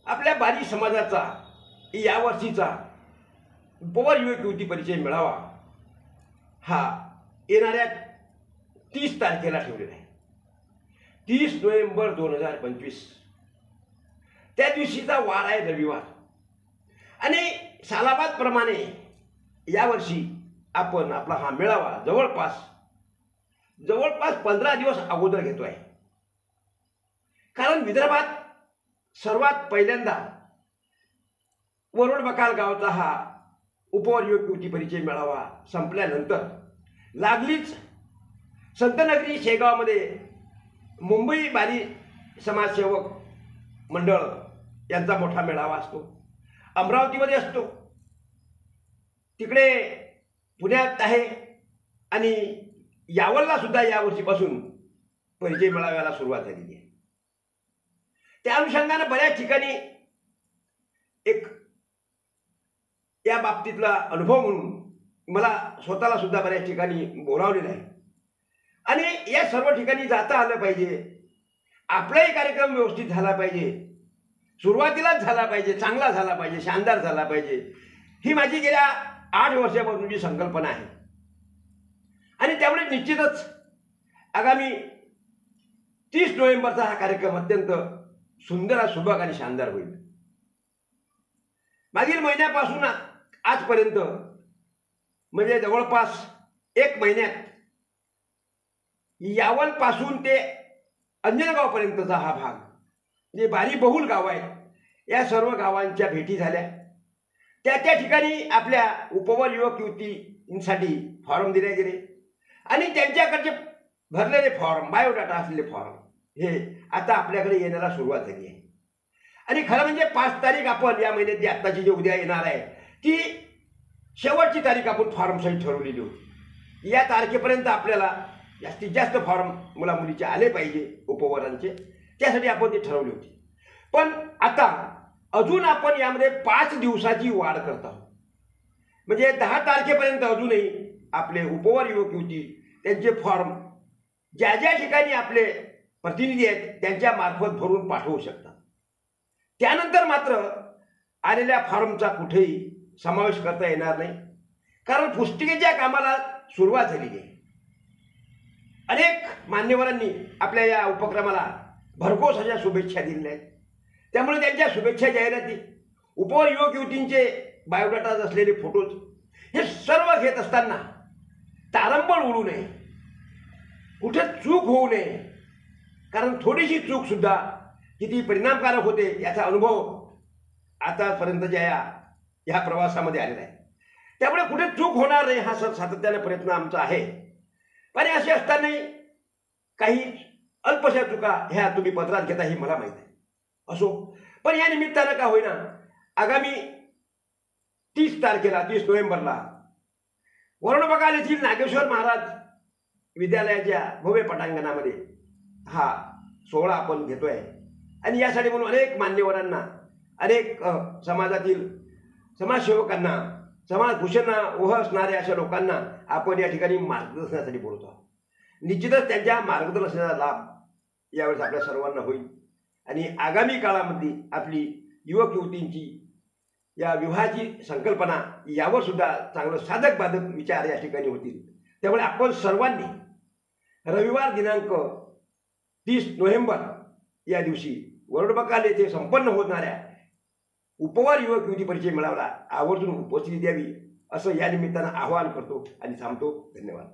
आपल्या बारी समाजाचा यावर्षीचा उपवर युवक युवती परिचय मेळावा हा येणाऱ्या 30 तारखेला ठेवलेला आहे. 30 नोव्हेंबर 2025. त्या दिवशीचा वार आहे रविवार. आणि सालाबादप्रमाणे यावर्षी आपण आपला हा मेळावा जवळपास 15 दिवस अगोदर घेतोय. कारण विदर्भात सर्वात पहिल्यांदा वरोड बकाल गावचा हा उपवर युवक युवती परिचय मेळावा संपल्यानंतर लागलीच संतनगरी शेगावमध्ये मुंबई बारी समाजसेवक मंडळ यांचा मोठा मेळावा असतो. अमरावतीमध्ये असतो, तिकडे पुण्यात आहे आणि यावलला सुद्धा यावर्षीपासून परिचय मेळाव्याला सुरुवात झालेली आहे. त्या अनुषंगानं बऱ्याच ठिकाणी एक या बाबतीतला अनुभव म्हणून मला स्वतःला सुद्धा बऱ्याच ठिकाणी बोलावलेलं आहे. आणि या सर्व ठिकाणी जाता आलं पाहिजे. आपलाही कार्यक्रम व्यवस्थित झाला पाहिजे, सुरुवातीलाच झाला पाहिजे, चांगला झाला पाहिजे, शानदार झाला पाहिजे, ही माझी गेल्या 8 वर्षापासूनची संकल्पना आहे. आणि त्यामुळे निश्चितच आगामी 30 नोव्हेंबरचा हा कार्यक्रम अत्यंत सुंदर, सुबक आणि शानदार होईल. मागील महिन्यापासून आजपर्यंत म्हणजे जवळपास 1 महिन्यात यावलपासून ते अंजनगावपर्यंतचा हा भाग जे बारी बहुल गाव आहेत, या सर्व गावांच्या भेटी झाल्या. त्या ठिकाणी आपल्या उपवर युवक युवतींसाठी फॉर्म दिले गेले आणि त्यांच्याकडचे भरलेले फॉर्म, बायोडाटा असलेले फॉर्म हे आता आपल्याकडे येण्याला सुरुवात झाली आहे. आणि खरं म्हणजे 5 तारीख आपण या महिन्यात जी आत्ताची जी उद्या येणार आहे ती शेवटची तारीख आपण फॉर्म सहित ठरवलेली होती. या तारखेपर्यंत आपल्याला जास्तीत जास्त फॉर्म मुला मुलीचे आले पाहिजे उपवरांचे, त्यासाठी आपण ते ठरवले होते. पण आता अजून आपण यामध्ये 5 दिवसाची वाढ करत आहोत. म्हणजे 10 तारखेपर्यंत अजूनही आपले उपवर युवक युवती त्यांचे फॉर्म ज्या ज्या ठिकाणी आपले प्रतिनिधी आहेत त्यांच्या मार्फत भरून पाठवू शकतात. त्यानंतर मात्र आलेल्या फॉर्मचा कुठेही समावेश करता येणार नाही, कारण पुस्तिकेच्या कामाला सुरुवात झालेली आहे. अनेक मान्यवरांनी आपल्या या उपक्रमाला भरघोस अशा शुभेच्छा दिलेल्या आहेत. त्यामुळे त्यांच्या शुभेच्छा जाहिराती, उपवर युवक युवतींचे बायोडाटा असलेले फोटोज हे सर्व घेत असताना तारंबळ उडू नये, कुठे चूक होऊ नये. कारण थोडीशी चूक सुद्धा किती परिणामकारक होते याचा अनुभव आतापर्यंतच्या या प्रवासामध्ये आलेला आहे. त्यामुळे कुठे चूक होणार नाही हा सातत्याने प्रयत्न आमचा आहे. पण असे असतानाही काही अल्पशा चुका ह्या तुम्ही पत्रात घेता ही मला माहीत आहे. असो, पण या निमित्तानं का होईना आगामी 30 तारखेला 30 नोव्हेंबरला वरुड बकाल येथील नागेश्वर महाराज विद्यालयाच्या भव्य पटांगणामध्ये हा सोहळा आपण घेतोय. आणि यासाठी म्हणून अनेक मान्यवरांना, अनेक समाजातील समाजसेवकांना, समाजभूषण ओह असणाऱ्या अशा लोकांना आपण या ठिकाणी मार्गदर्शनासाठी बोलतो आहोत. निश्चितच त्यांच्या मार्गदर्शनाचा लाभ यावेळेस आपल्या सर्वांना होईल. आणि आगामी काळामध्ये आपली युवक युवतींची या विवाहाची संकल्पना यावर सुद्धा चांगलं साधक बाधक विचार या ठिकाणी होतील. त्यामुळे आपण सर्वांनी रविवार दिनांक 30 नोव्हेंबर या दिवशी वरुड बकाल येथे संपन्न होणाऱ्या उपवर युवक युवती परिचय मेळाव्याला आवर्जून उपस्थिती द्यावी असं या निमित्तानं आवाहन करतो आणि थांबतो. धन्यवाद.